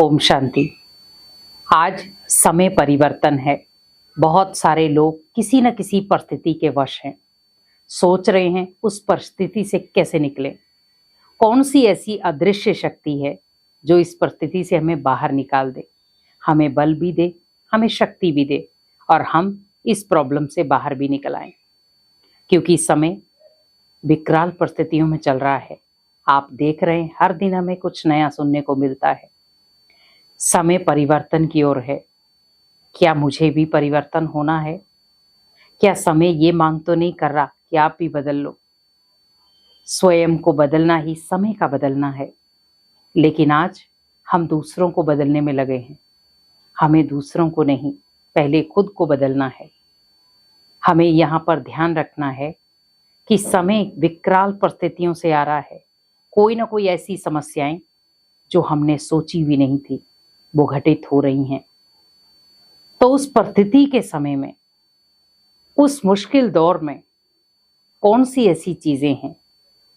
ओम शांति। आज समय परिवर्तन है। बहुत सारे लोग किसी न किसी परिस्थिति के वश हैं। सोच रहे हैं उस परिस्थिति से कैसे निकलें। कौन सी ऐसी अदृश्य शक्ति है जो इस परिस्थिति से हमें बाहर निकाल दे, हमें बल भी दे, हमें शक्ति भी दे और हम इस प्रॉब्लम से बाहर भी निकल आएं। क्योंकि समय विकराल परिस्थितियों में चल रहा है। आप देख रहे हैं हर दिन हमें कुछ नया सुनने को मिलता है। समय परिवर्तन की ओर है। क्या मुझे भी परिवर्तन होना है? क्या समय ये मांग तो नहीं कर रहा कि आप भी बदल लो? स्वयं को बदलना ही समय का बदलना है। लेकिन आज हम दूसरों को बदलने में लगे हैं। हमें दूसरों को नहीं, पहले खुद को बदलना है। हमें यहाँ पर ध्यान रखना है कि समय विकराल परिस्थितियों से आ रहा है। कोई ना कोई ऐसी समस्याएं जो हमने सोची भी नहीं थी वो घटित हो रही हैं। तो उस परिस्थिति के समय में, उस मुश्किल दौर में कौन सी ऐसी चीजें हैं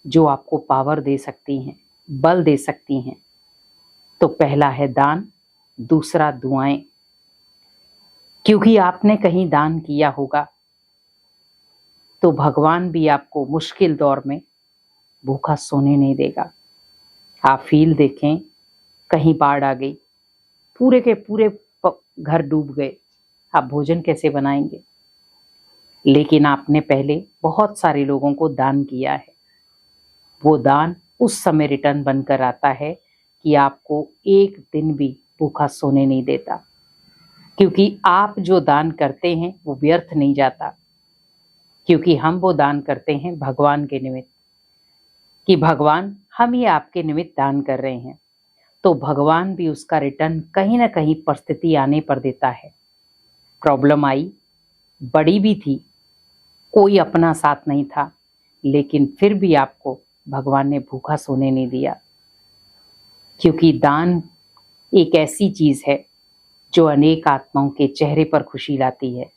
जो आपको पावर दे सकती हैं, बल दे सकती हैं? तो पहला है दान, दूसरा दुआएं। क्योंकि आपने कहीं दान किया होगा तो भगवान भी आपको मुश्किल दौर में भूखा सोने नहीं देगा। आप फील देखें, कहीं बाढ़ आ गई, पूरे के पूरे घर डूब गए, आप भोजन कैसे बनाएंगे? लेकिन आपने पहले बहुत सारे लोगों को दान किया है। वो दान उस समय रिटर्न बनकर आता है कि आपको एक दिन भी भूखा सोने नहीं देता। क्योंकि आप जो दान करते हैं वो व्यर्थ नहीं जाता। क्योंकि हम वो दान करते हैं भगवान के निमित्त, कि भगवान हम ही आपके निमित्त दान कर रहे हैं। तो भगवान भी उसका रिटर्न कहीं ना कहीं परिस्थिति आने पर देता है। प्रॉब्लम आई, बड़ी भी थी, कोई अपना साथ नहीं था, लेकिन फिर भी आपको भगवान ने भूखा सोने नहीं दिया। क्योंकि दान एक ऐसी चीज है जो अनेक आत्माओं के चेहरे पर खुशी लाती है।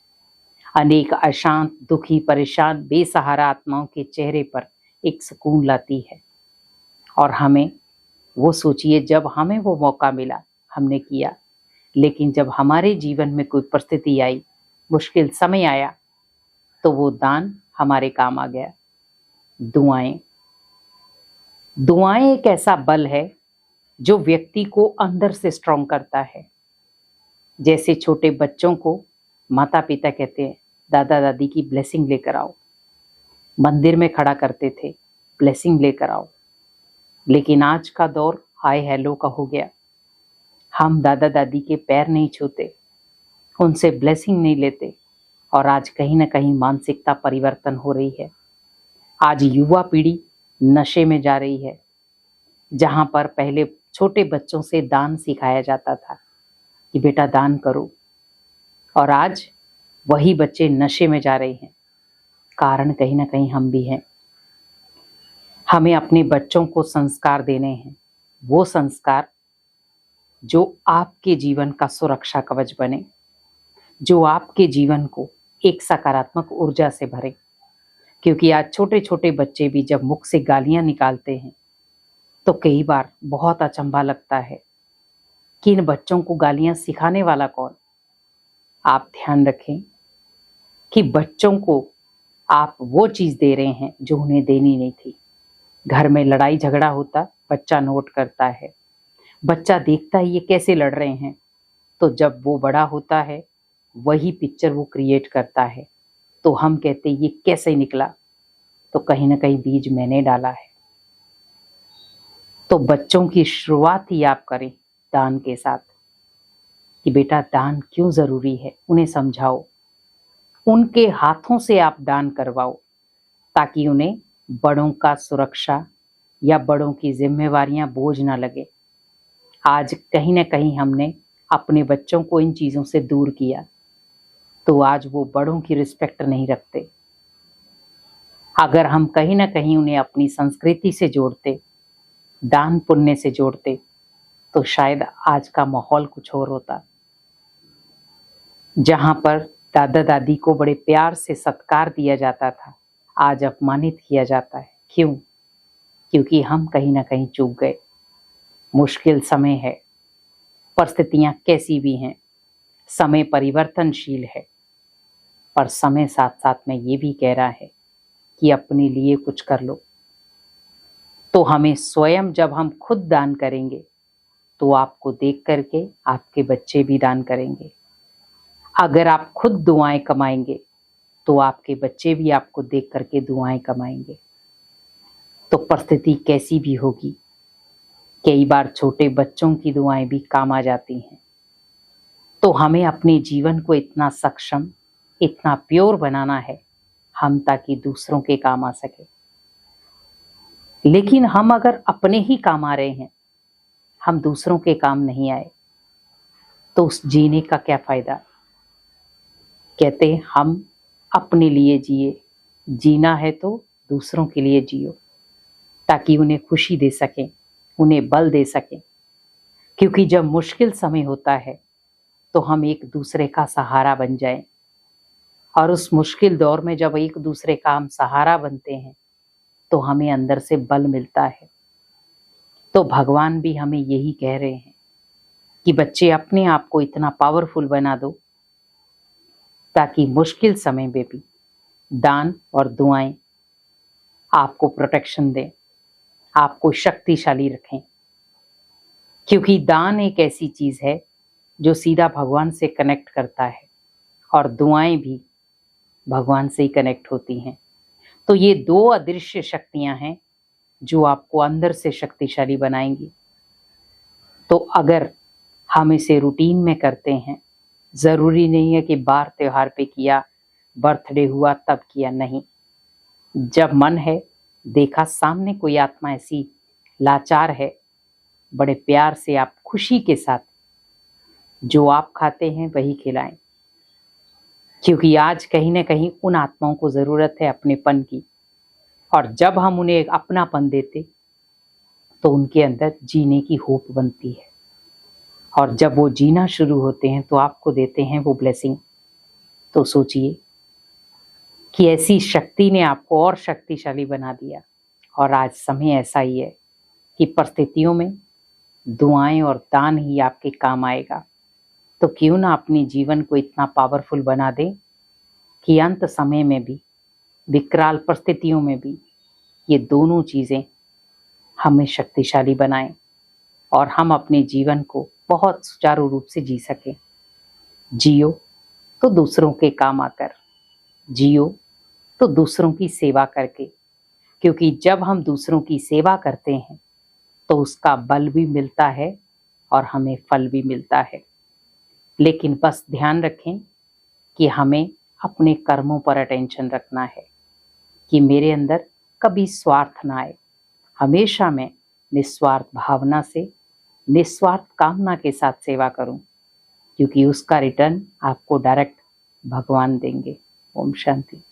अनेक अशांत, दुखी, परेशान, बेसहारा आत्माओं के चेहरे पर एक सुकून लाती है। और हमें वो सोचिए, जब हमें वो मौका मिला हमने किया, लेकिन जब हमारे जीवन में कोई परिस्थिति आई, मुश्किल समय आया, तो वो दान हमारे काम आ गया। दुआएं। दुआएं एक ऐसा बल है जो व्यक्ति को अंदर से स्ट्रॉन्ग करता है। जैसे छोटे बच्चों को माता पिता कहते हैं दादा दादी की ब्लेसिंग लेकर आओ, मंदिर में खड़ा करते थे ब्लेसिंग लेकर आओ। लेकिन आज का दौर हाय हेलो का हो गया। हम दादा दादी के पैर नहीं छूते, उनसे ब्लेसिंग नहीं लेते। और आज कहीं ना कहीं मानसिकता परिवर्तन हो रही है। आज युवा पीढ़ी नशे में जा रही है। जहां पर पहले छोटे बच्चों से दान सिखाया जाता था कि बेटा दान करो, और आज वही बच्चे नशे में जा रहे हैं। कारण कहीं ना कहीं हम भी हैं। हमें अपने बच्चों को संस्कार देने हैं, वो संस्कार जो आपके जीवन का सुरक्षा कवच बने, जो आपके जीवन को एक सकारात्मक ऊर्जा से भरे। क्योंकि आज छोटे छोटे बच्चे भी जब मुख से गालियां निकालते हैं तो कई बार बहुत अचंभा लगता है कि इन बच्चों को गालियां सिखाने वाला कौन? आप ध्यान रखें कि बच्चों को आप वो चीज दे रहे हैं जो उन्हें देनी नहीं थी। घर में लड़ाई झगड़ा होता, बच्चा नोट करता है, बच्चा देखता है ये कैसे लड़ रहे हैं, तो जब वो बड़ा होता है वही पिक्चर वो क्रिएट करता है। तो हम कहते ये कैसे निकला? तो कहीं ना कहीं बीज मैंने डाला है। तो बच्चों की शुरुआत ही आप करें दान के साथ, कि बेटा दान क्यों जरूरी है, उन्हें समझाओ। उनके हाथों से आप दान करवाओ ताकि उन्हें बड़ों का सुरक्षा या बड़ों की जिम्मेवारियां बोझ ना लगे। आज कहीं ना कहीं हमने अपने बच्चों को इन चीजों से दूर किया, तो आज वो बड़ों की रिस्पेक्ट नहीं रखते। अगर हम कहीं ना कहीं उन्हें अपनी संस्कृति से जोड़ते, दान पुण्य से जोड़ते, तो शायद आज का माहौल कुछ और होता। जहां पर दादा दादी को बड़े प्यार से सत्कार दिया जाता था, आज अपमानित किया जाता है। क्यों? क्योंकि हम कहीं ना कहीं चूक गए। मुश्किल समय है, परिस्थितियां कैसी भी हैं, समय परिवर्तनशील है, पर समय साथ साथ में ये भी कह रहा है कि अपने लिए कुछ कर लो। तो हमें स्वयं जब हम खुद दान करेंगे तो आपको देख करके आपके बच्चे भी दान करेंगे। अगर आप खुद दुआएं कमाएंगे तो आपके बच्चे भी आपको देख करके दुआएं कमाएंगे। तो परिस्थिति कैसी भी होगी, कई बार छोटे बच्चों की दुआएं भी काम आ जाती हैं। तो हमें अपने जीवन को इतना सक्षम, इतना प्योर बनाना है हम, ताकि दूसरों के काम आ सके। लेकिन हम अगर अपने ही काम आ रहे हैं, हम दूसरों के काम नहीं आए, तो उस जीने का क्या फायदा। कहते हैं हम अपने लिए जिए, जीना है तो दूसरों के लिए जियो, ताकि उन्हें खुशी दे सकें, उन्हें बल दे सकें। क्योंकि जब मुश्किल समय होता है तो हम एक दूसरे का सहारा बन जाएं, और उस मुश्किल दौर में जब एक दूसरे का हम सहारा बनते हैं तो हमें अंदर से बल मिलता है। तो भगवान भी हमें यही कह रहे हैं कि बच्चे अपने आप को इतना पावरफुल बना दो ताकि मुश्किल समय में भी दान और दुआएं आपको प्रोटेक्शन दें, आपको शक्तिशाली रखें। क्योंकि दान एक ऐसी चीज है जो सीधा भगवान से कनेक्ट करता है, और दुआएं भी भगवान से ही कनेक्ट होती हैं। तो ये दो अदृश्य शक्तियां हैं जो आपको अंदर से शक्तिशाली बनाएंगी। तो अगर हम इसे रूटीन में करते हैं, जरूरी नहीं है कि बार त्योहार पे किया, बर्थडे हुआ तब किया, नहीं। जब मन है, देखा सामने कोई आत्मा ऐसी लाचार है, बड़े प्यार से आप खुशी के साथ जो आप खाते हैं वही खिलाएं। क्योंकि आज कहीं ना कहीं उन आत्माओं को जरूरत है अपनेपन की, और जब हम उन्हें अपनापन देते तो उनके अंदर जीने की होप बनती है, और जब वो जीना शुरू होते हैं तो आपको देते हैं वो ब्लेसिंग। तो सोचिए कि ऐसी शक्ति ने आपको और शक्तिशाली बना दिया, और आज समय ऐसा ही है कि परिस्थितियों में दुआएं और दान ही आपके काम आएगा। तो क्यों ना अपने जीवन को इतना पावरफुल बना दें कि अंत समय में भी, विकराल परिस्थितियों में भी, ये दोनों चीजें हमें शक्तिशाली बनाएं और हम अपने जीवन को बहुत सुचारू रूप से जी सकें। जियो तो दूसरों के काम आकर, जियो तो दूसरों की सेवा करके। क्योंकि जब हम दूसरों की सेवा करते हैं तो उसका बल भी मिलता है और हमें फल भी मिलता है। लेकिन बस ध्यान रखें कि हमें अपने कर्मों पर अटेंशन रखना है कि मेरे अंदर कभी स्वार्थ ना आए। हमेशा मैं निस्वार्थ भावना से, निस्वार्थ कामना के साथ सेवा करूं, क्योंकि उसका रिटर्न आपको डायरेक्ट भगवान देंगे। ओम शांति।